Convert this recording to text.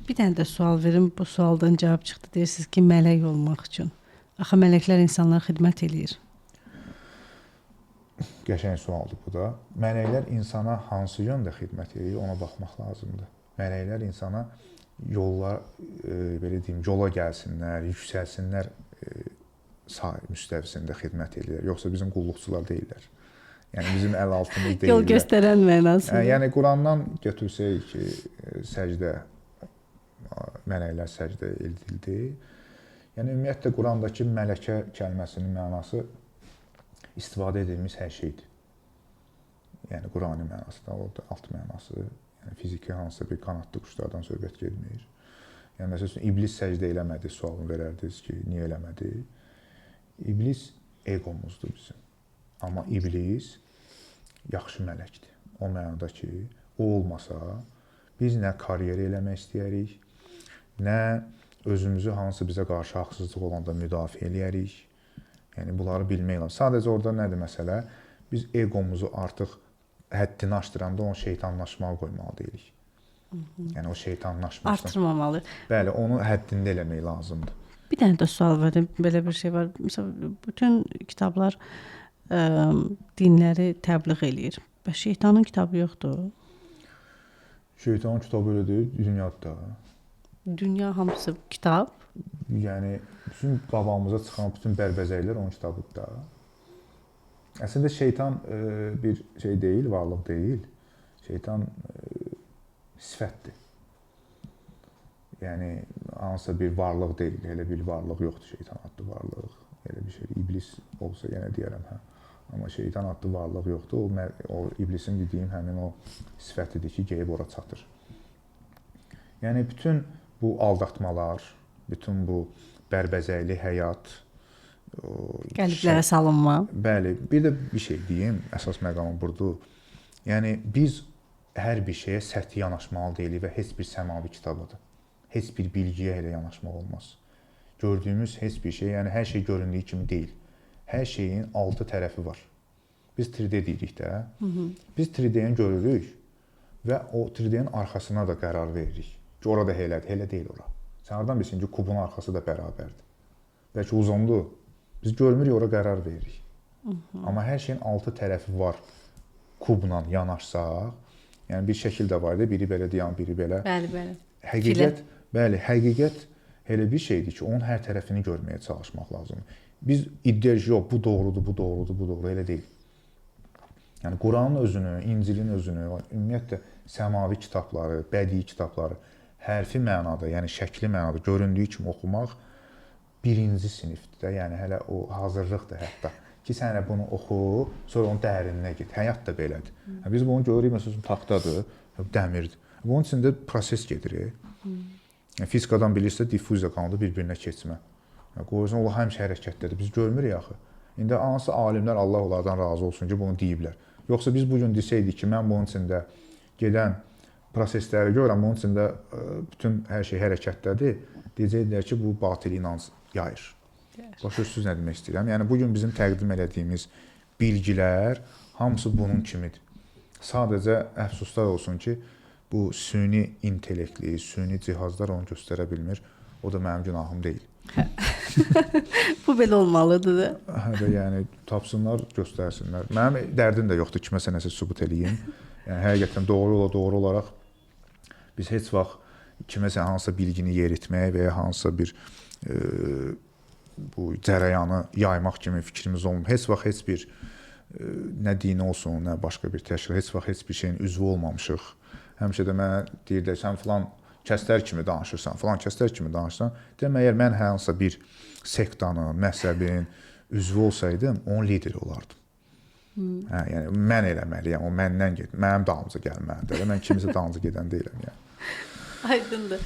Bir dənə də sual verim. Bu sualdan cavab çıxdı. Deyirsiniz ki, mələk olmaq üçün. Axı mələklər insanlara xidmət eləyir. Qəşəng sualdır bu da. Mələklər insana hansı yöndə xidmət edir, ona baxmaq lazımdır. Mələklər insana belə deyim, yola gəlsinlər, yüksəlsinlər müstəvisində xidmət edirlər. Yoxsa bizim qulluqçular deyillər. Yəni bizim əl altımız deyillər. Yol göstərən mənasında. Yəni Qurandan götürsək ki, səcdə mələklər səcdə edildi. Yəni ümumiyyətlə Qurandakı mələkə kəlməsinin mənası istifadə edilmiş hər şeydir. Yəni Qurani mənası da, orada alt mənası, yəni fiziki hansısa bir qanadlı quşlardan söhbət getmir. Yəni məsəl üçün iblis səcdə eləmədi, sualını verərdiniz ki, niyə eləmədi? İblis egomuzdur bizim. Amma iblis yaxşı mələkdir. O mənada ki, o olmasa biz nə karyer eləmək istəyirik, nə özümüzü hansı bizə qarşı haqsızlıq olanda müdafiə eləyərik. Yəni bunları bilmək lazım. Sadəcə orada nədir məsələ? Biz egomuzu artıq həddini aşdıranda onu şeytanlaşmağa qoymalı deyirik. Yəni o şeytanlaşmasını artırmamalı. Bəli, onu həddində eləmək lazımdır. Bir dənə də sual verdim. Belə bir şey var. Məsələn, bütün kitablar dinləri təbliğ eləyir. Bəs şeytanın kitabı yoxdur? Şeytanın kitabı elə deyil, dünyada. Dünya hamısı kitab. Yəni bütün qabağımıza çıxan bütün bərbəzəklər onun kitabıdır da. Əslində şeytan bir şey deyil, varlıq deyil. Şeytan sifətdir. Yəni hansısa bir varlıq deyil, elə bir varlıq yoxdur şeytan adlı varlıq. Elə bir şey iblis olsa yenə deyərəm hə. Amma şeytan adlı varlıq yoxdur. O iblisin dediyim həmin o sifətidir ki, gəlib ora çatır. Yəni bütün bu aldatmalar, bütün bu bərbəzəkli həyat, qəlblərə salınma. Bəli, bir də bir şey deyim, əsas məqamı budur. Yəni biz hər bir şeyə səthi yanaşmalı deyilik və heç bir səmavi kitabadır. Heç bir bilgiyə elə yanaşmaq olmaz. Gördüyümüz heç bir şey, yəni hər şey göründüyü kimi deyil. Hər şeyin 6 tərəfi var. Biz 3D deyirik də. Biz 3D-ni görürük və o 3D-nin arxasına da qərar veririk. Ki, orada elədir, elə deyil ora. Sən hardan bilsin ki, kubun arxası da bərabərdir. Bəlkə uzundur. Biz görmürük, ora qərar veririk. Amma hər şeyin 6 tərəfi var. Kubla yanaşsaq, yəni bir şəkil də var da, biri belə deyən, biri belə. Bəli, bəli. Həqiqət, bəli, həqiqət elə bir şeydir ki, onun hər tərəfini görməyə çalışmaq lazımdır. Biz iddia ki, yox, bu doğrudur, bu doğrudur, bu doğru, elə deyil. Yəni Quranın özünü, İncilin özünü, ümumiyyətlə səmavi kitabları, bədii kitabları hərfi mənada, yəni şəkli mənada göründüyü kimi oxumaq birinci sinifdir də, yəni hələ o hazırlıqdır hətta. Ki, sən bunu oxu, sonra onun dərininə get. Həyat da belədir. Biz bunu görürük, məsələn, taxtadır, dəmirdir. Bunun içində proses gedir. Yəni, fizikadan bilirsə, diffuziya kanalı bir-birinə keçmə. Qoyursan, o həmişə hərəkətdədir. Biz görmürük axı. İndi hansı alimlər, Allah onlardan razı olsun ki, bunu deyiblər. Yoxsa biz bugün desəydik ki, mən bunun içində gedən prosesləri görürəm, bunun içində bütün hər şey hərəkətdədir, deyəcəklər ki, bu batil inanc yayır. Başa düşürsünüz nə demək istəyirəm? Yəni, bugün bizim təqdim elədiyimiz bilgilər hamısı bunun kimidir. Sadəcə əfsuslar olsun ki, bu süni intellektli, süni cihazlar onu göstərə bilmir. O da mənim günahım deyil. Bu belə olmalıdır da. Hə, yəni tapsınlar, göstərsinlər. Mənim dərdim də yoxdur kiməsə nəsə sübut eləyim. Yəni həqiqətən doğru olaraq biz heç vaxt kiməsə hansısa bilgini yeritmək və ya hansısa bir bu cərəyanı yaymaq kimi fikrimiz olmur. Heç vaxt heç bir nə dini olsun, nə başqa bir təşkil, heç vaxt heç bir şeyin üzvü olmamışıq. Həmişə də mənə deyirlər, sən filan kəslər kimi danışırsan, filan kəslər kimi danışırsan. Deyirəm, əgər mən hansısa bir sektanın, məzhəbin üzvü olsaydım, onun lideri olardım. Hə, yəni mən eləməliyəm, o məndən get, mənim dalımca gəlməlidir. Mən kimisə dalımca gedən deyiləm yəni. Aydındır.